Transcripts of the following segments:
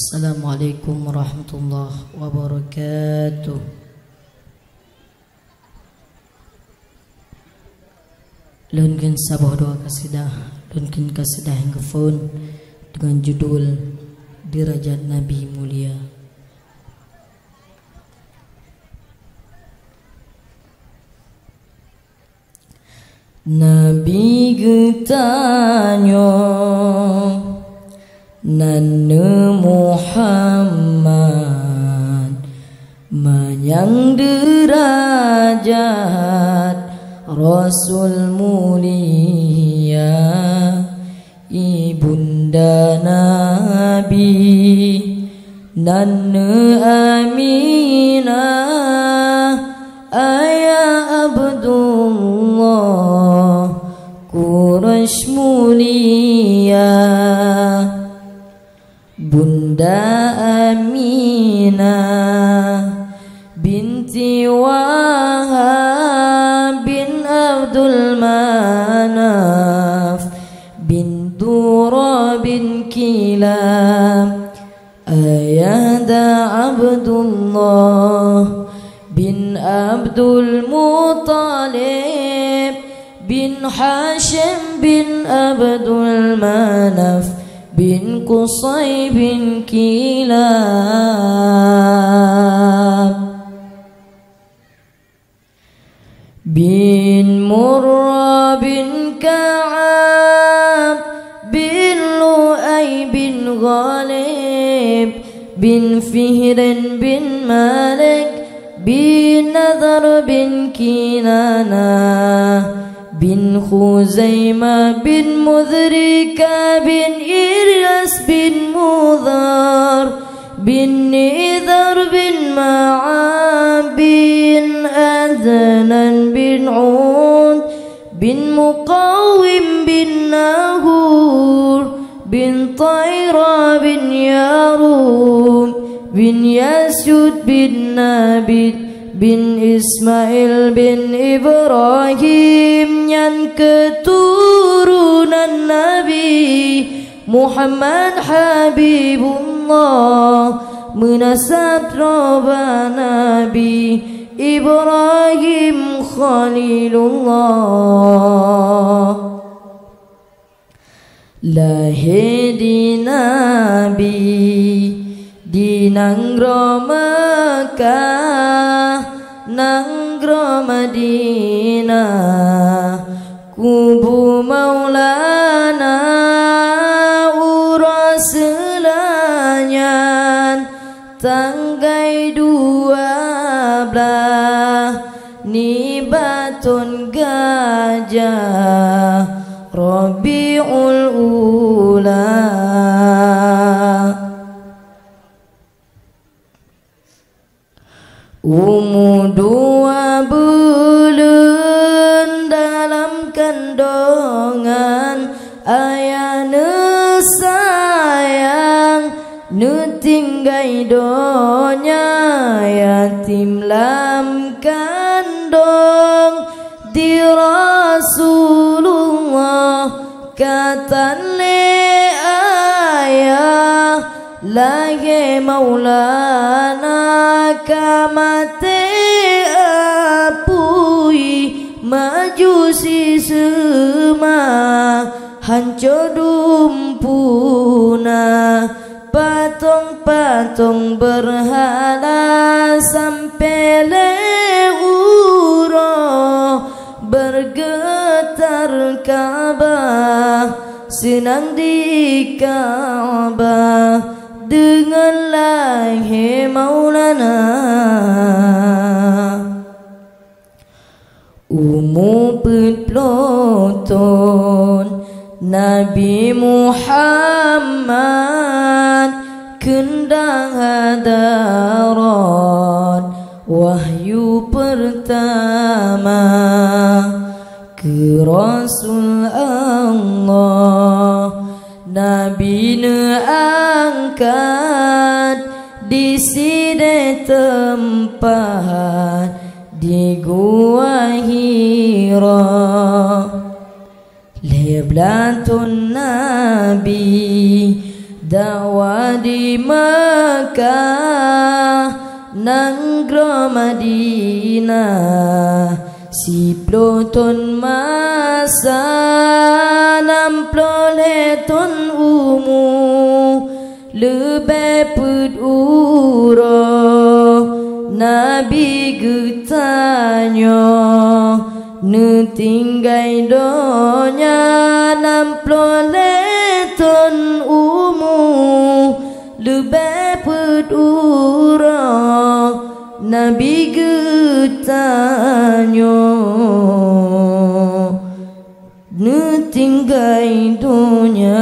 Assalamualaikum warahmatullahi wabarakatuh. Lunkin sabah doa kasidah, lunkin kasidah yang kefun dengan judul Derajat Nabi Mulia. Nabi getanyo Nana Muhammad manyang derajat Rasul mulia Ibunda Nabi Nana Aminah Ayah Abdullah Quraisy mulia Bunda Aminah binti Wahab bin Abdul Manaf bin Dura bin Kilab Ayada Abdullah bin Abdul Muttalib bin Hashim bin Abdul Manaf bin Qusay bin Kilab bin Murrah bin Ka'ab bin Lu'ay bin Ghalib bin Fihrin bin Malik bin Nadhr bin Kinana bin Khuzaimah bin Mudrika bin Ilyas bin Mudhar bin Nidhar bin Ma'ab bin Adnan bin Ud bin Muqawim bin Nahur bin Tayra bin Yarum bin Yasud bin Nabid bin Ismail bin Ibrahim yang keturunan Nabi Muhammad Habibullah menasab roba Nabi Ibrahim Khalilullah lahir di Nabi di Nanggro Mekah Nanggro Madinah kubu Maulana uras selanyan tanggai 12 ni batun gajah Rabiul Ula umur 2 bulan dalam kandungan ayah ne sayang ne tinggai donya yatim lam kandung di Rasulullah katan le ayah lagi Maulana kamate apui majusi semua hancur dumpuna patung-patung berhala sampai leuro bergetar Ka'bah senang di Ka'bah dengan lahir Maulana umur pelotong Nabi Muhammad kendang hadarat wahyu pertama ke Rasul Allah Nabi angkat di sini tempat di Gua Hira leblatun Nabi dakwah di Makkah nanggro Madinah si ploton masa namplo leton umu lebih peduro Nabi getanyo netinggai donya namplo leton umu lebih peduro Nabi getanyo netinggai donya.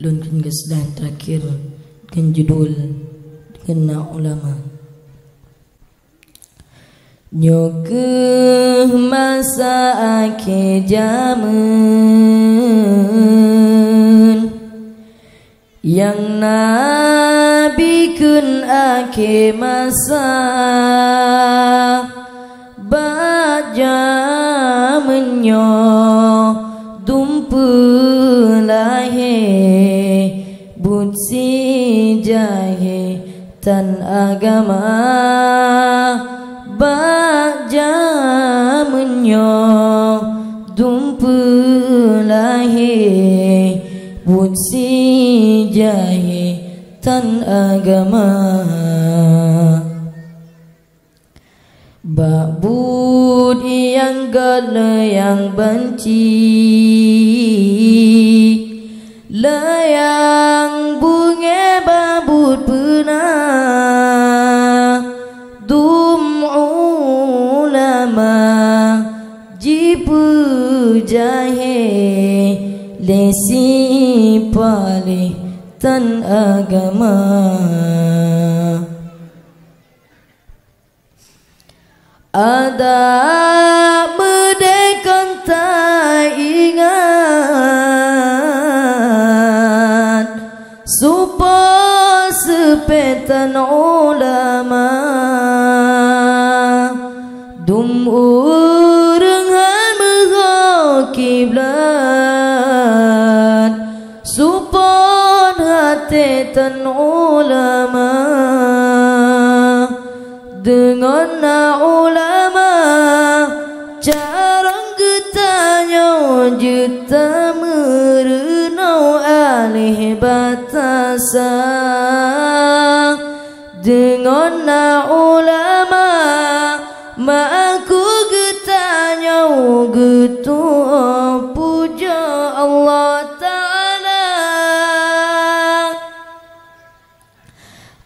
Lunkin kesedahan terakhir dengan judul dengan ulama. Nyoke masa akhir zaman yang Nabi kun akhir masa baca menyo dumpulahe butsi jahe tan agama baca menyo dumpulahe butsi jahe tan agama babud yang gala yang benci layang bunga babud pernah dum ulama jipu jahe lesi pale tan agama ada medekan tak ingat supaya sepetan ulama dum urengan megah kiblat supaya hati tan ulama dengan ulama carang getanya juta merenau alih batasa dengan ulama ma aku getanya gitu puja Allah Ta'ala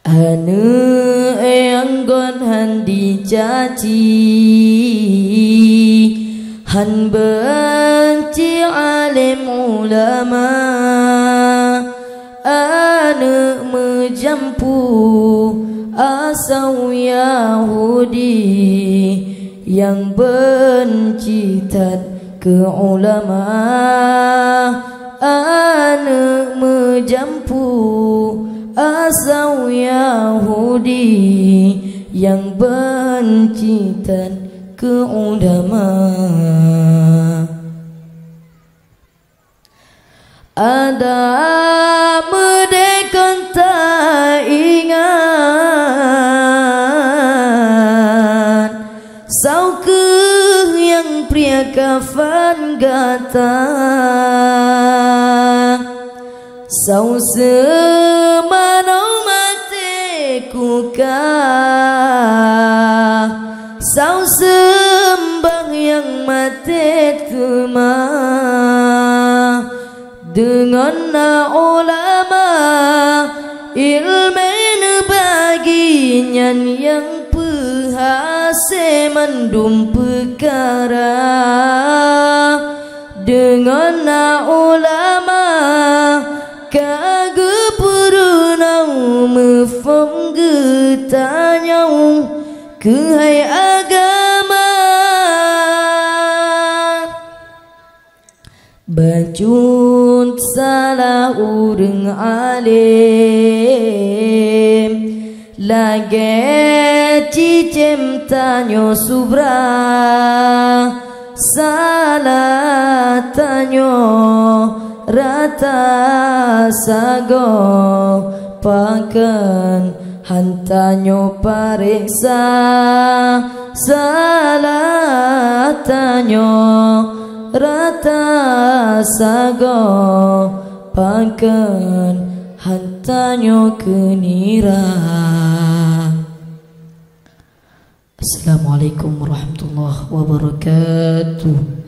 anu anggon handi caci han benci alim ulama anu menjampu asal Yahudi yang benci tad ke ulama anu menjampu asal Yahudi yang benci tad ke ulama ada medekan tak ingat sauke yang pria kafan gata sau semanau mateku kah sau sembang yang mate temah dengan ulama ilmu baginya yang pehase mandum perkara dengan ulama kage purunau mefong getanya kehai agama bacun salah urang alim lage cicem tanyo subra salah tanyo rata sago paken hantanyo pariksa salah tanyo rata sago paken hantanyo kenira. Assalamualaikum warahmatullahi wabarakatuh.